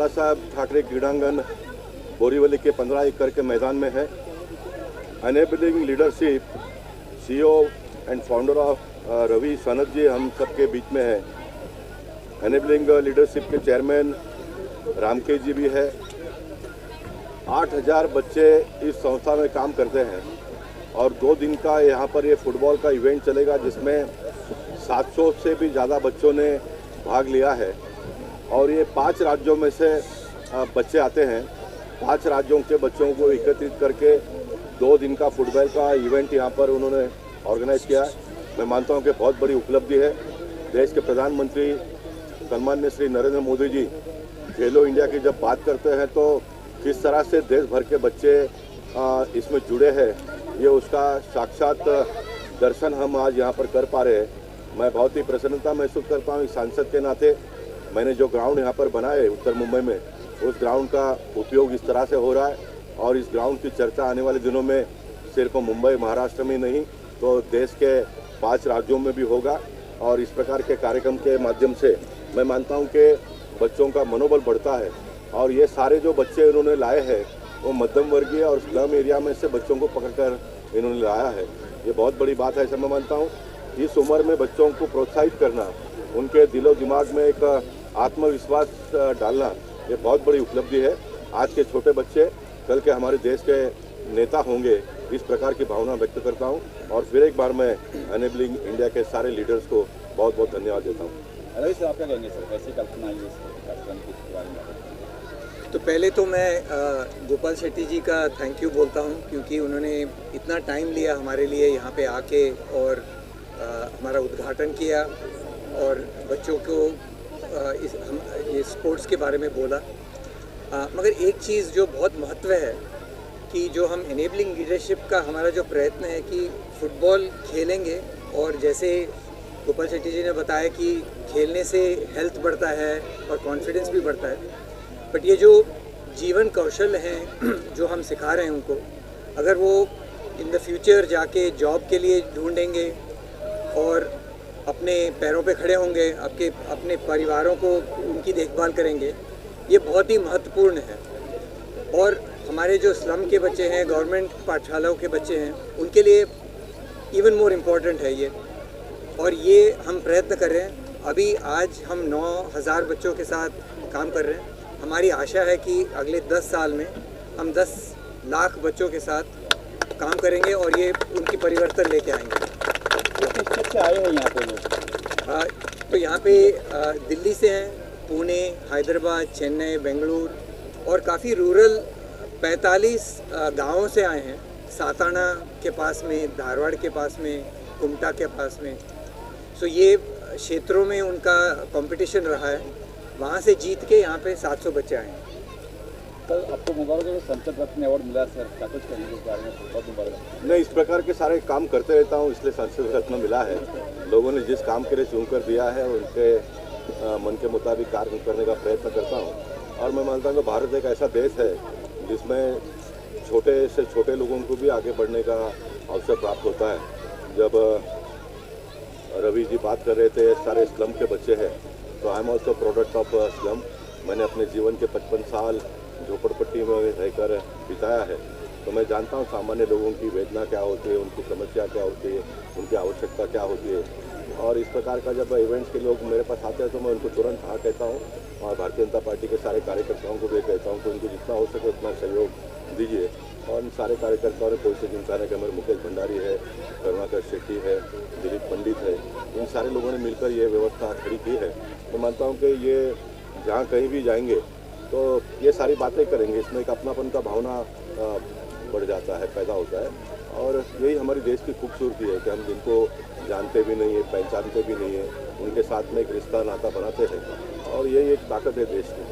बाला साहब ठाकरे क्रीड़ांगन बोरीवली के 15 एकड़ के मैदान में है। Enabling leadership CEO and founder of Ravi Sanat ji हम सबके बीच में है। एनेबलिंग लीडरशिप के चेयरमैन रामकेश जी भी है। 8000 बच्चे इस संस्था में काम करते हैं और 2 दिन का यहाँ पर ये फुटबॉल का इवेंट चलेगा जिसमें 700 से भी ज़्यादा बच्चों ने भाग लिया है। और ये 5 राज्यों में से बच्चे आते हैं। 5 राज्यों के बच्चों को एकत्रित करके 2 दिन का फुटबॉल का इवेंट यहाँ पर उन्होंने ऑर्गेनाइज किया है। मैं मानता हूँ कि बहुत बड़ी उपलब्धि है। देश के प्रधानमंत्री सम्मान्य श्री नरेंद्र मोदी जी खेलो इंडिया की जब बात करते हैं तो किस तरह से देश भर के बच्चे इसमें जुड़े हैं, ये उसका साक्षात दर्शन हम आज यहाँ पर कर पा रहे हैं। मैं बहुत ही प्रसन्नता महसूस करता हूँ। सांसद के नाते मैंने जो ग्राउंड यहाँ पर बनाए उत्तर मुंबई में, उस ग्राउंड का उपयोग इस तरह से हो रहा है और इस ग्राउंड की चर्चा आने वाले दिनों में सिर्फ मुंबई महाराष्ट्र में नहीं तो देश के 5 राज्यों में भी होगा। और इस प्रकार के कार्यक्रम के माध्यम से मैं मानता हूं कि बच्चों का मनोबल बढ़ता है। और ये सारे जो बच्चे इन्होंने लाए हैं वो मध्यम वर्गीय और स्लम एरिया में से बच्चों को पकड़कर इन्होंने लाया है। ये बहुत बड़ी बात है, ऐसा मैं मानता हूँ। इस उम्र में बच्चों को प्रोत्साहित करना, उनके दिलो दिमाग में एक आत्मविश्वास डालना, ये बहुत बड़ी उपलब्धि है। आज के छोटे बच्चे कल के हमारे देश के नेता होंगे, इस प्रकार की भावना व्यक्त करता हूँ। और फिर एक बार मैं एनेबलिंग इंडिया के सारे लीडर्स को बहुत बहुत धन्यवाद देता हूँ। रवि सर, आप क्या कहेंगे सर, कैसी कल्पना है इस कार्यक्रम के बारे में? तो पहले तो मैं गोपाल शेट्टी जी का थैंक यू बोलता हूँ क्योंकि उन्होंने इतना टाइम लिया हमारे लिए यहाँ पे आके और हमारा उद्घाटन किया और बच्चों को ये स्पोर्ट्स के बारे में बोला। मगर एक चीज़ जो बहुत महत्व है कि जो हम एनेबलिंग लीडरशिप का हमारा जो प्रयत्न है कि फुटबॉल खेलेंगे और जैसे गोपाल शेट्टी जी ने बताया कि खेलने से हेल्थ बढ़ता है और कॉन्फिडेंस भी बढ़ता है। बट ये जो जीवन कौशल हैं जो हम सिखा रहे हैं उनको, अगर वो इन द फ्यूचर जाके जॉब के लिए ढूंढेंगे और अपने पैरों पे खड़े होंगे, अपने परिवारों को उनकी देखभाल करेंगे, ये बहुत ही महत्वपूर्ण है। और हमारे जो स्लम के बच्चे हैं, गवर्नमेंट पाठशालाओं के बच्चे हैं, उनके लिए इवन मोर इम्पॉर्टेंट है ये। और ये हम प्रयत्न कर रहे हैं। अभी आज हम 9000 बच्चों के साथ काम कर रहे हैं। हमारी आशा है कि अगले 10 साल में हम 10 लाख बच्चों के साथ काम करेंगे और ये उनकी परिवर्तन लेके आएंगे। किस से आए हैं यहाँ पे लोग? तो यहाँ पे दिल्ली से हैं, पुणे, हैदराबाद, चेन्नई, बेंगलुरु और काफ़ी रूरल 45 गाँवों से आए हैं। साताना के पास में, धारवाड़ के पास में, कुमटा के पास में। सो ये क्षेत्रों में उनका कंपटीशन रहा है, वहाँ से जीत के यहाँ पे 700 बच्चे आए हैं। कल आपको मुबारक है, संसद रत्न अवार्ड मिला सर, क्या कुछ कहेंगे इस बारे में? बहुत मुबारक। मैं इस प्रकार के सारे काम करते रहता हूँ, इसलिए संसद रत्न मिला है। लोगों ने जिस काम के लिए चुन कर दिया है उनके मन के मुताबिक कार्य करने का प्रयत्न करता हूँ। और मैं मानता हूँ कि भारत एक ऐसा देश है जिसमें छोटे से छोटे लोगों को भी आगे बढ़ने का अवसर प्राप्त होता है। जब रवि जी बात कर रहे थे सारे स्लम के बच्चे हैं, तो I am also product of slum. मैंने अपने जीवन के 55 साल झोपड़पट्टी में रहकर बिताया है, तो मैं जानता हूँ सामान्य लोगों की वेदना क्या होती है, उनकी समस्या क्या होती है, उनकी आवश्यकता क्या होती है। और इस प्रकार का जब इवेंट्स के लोग मेरे पास आते हैं तो मैं उनको तुरंत हाँ कहता हूँ। और भारतीय जनता पार्टी के सारे कार्यकर्ताओं को भी कहता हूँ कि उनको जितना हो सके उतना सहयोग दीजिए। और इन सारे कार्यकर्ताओं ने कोई से चिंता नहीं कि हमारे मुकेश भंडारी है, करुणाकर शेट्टी है, दिलीप पंडित है, इन सारे लोगों ने मिलकर ये व्यवस्था खड़ी की है। मैं मानता हूँ कि ये जहाँ कहीं भी जाएंगे तो ये सारी बातें करेंगे। इसमें एक अपनापन का भावना बढ़ जाता है, पैदा होता है। और यही हमारी देश की खूबसूरती है कि हम जिनको जानते भी नहीं है, पहचानते भी नहीं है, उनके साथ में एक रिश्ता नाता बनाते हैं। और यही एक ताकत है देश की।